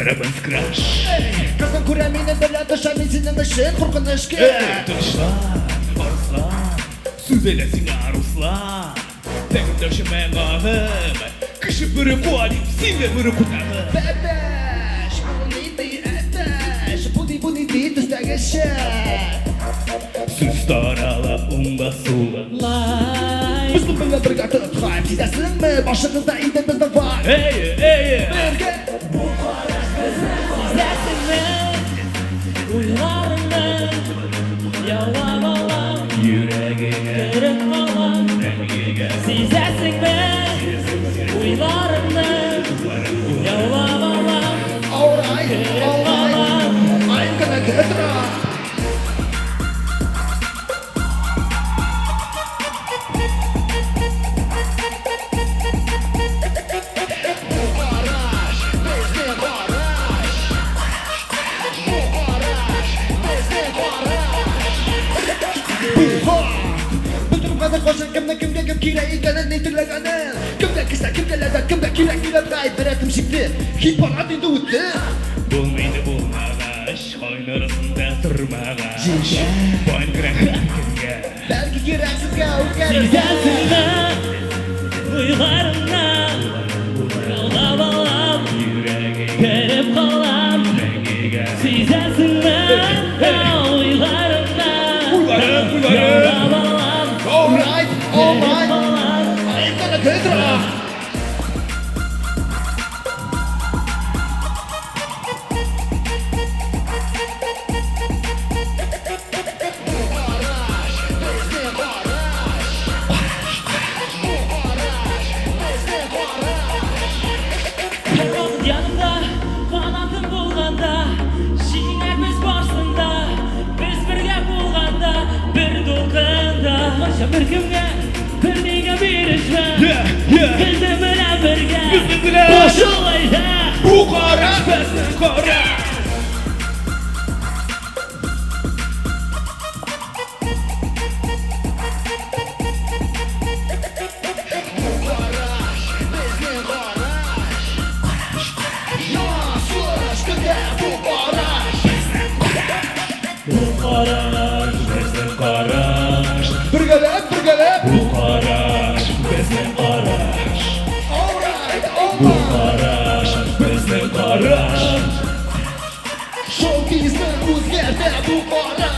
Бәріміз краш. Қызым көре мені біледі шамин сенің ішін қорқынышке. Тыныштан, Арслан, сөз елесің Арслан. Тәңірдерші мән ғағым, кіші бірі қуанып, сенде бірі құтағым. Бәбәш, бұл нейді әтәш, бұны дейді түстәгіші. Сөз тарала ұңға сулы. Біздің білі бірге тұтқайып, сезесің мі? Башыңызда иді біздің бар. Бірге. Сезесің мі? Ойларыңның яулап алам, Жүрегіңе кіріп қалам. мәңгіге Сезесің мі? Ойларыңның яулап алам, Alright, I'm gonna get it. Кімге керек екенін не тілегенін Кімге кісі, кімге ләззат, кімге керек ғайып бір әтім шекті Хит парад енді өтті Болмайды болмағаш, қойны ұрысында тұрмағаш. Жейші. Бойын кірек әркімге. Бәлкі керек сізге өкерін сезесің мі? Ойларыңның яулап алам, Жүрегіңе кіріп қалам. мәңгіге Сезесің мі? Ойларыңның яулап алам, Alright, кіріп қалам. I'm gonna get it. Yanımda kanatım bulganda, şiğner biz barsında, biz birge bulganda, bir dolganda. Başa bir kimge, bir nege bir işme, bizde bile birge, başı olayda. Bu qaraş bəsin qaraş. Bu qaraş bəsin qaraş. Біргелеп Bu qaraş bəsin qaraş. Alright, Bu qaraş bəsin qaraş. Шоу-бизнес өзгерді бұл қара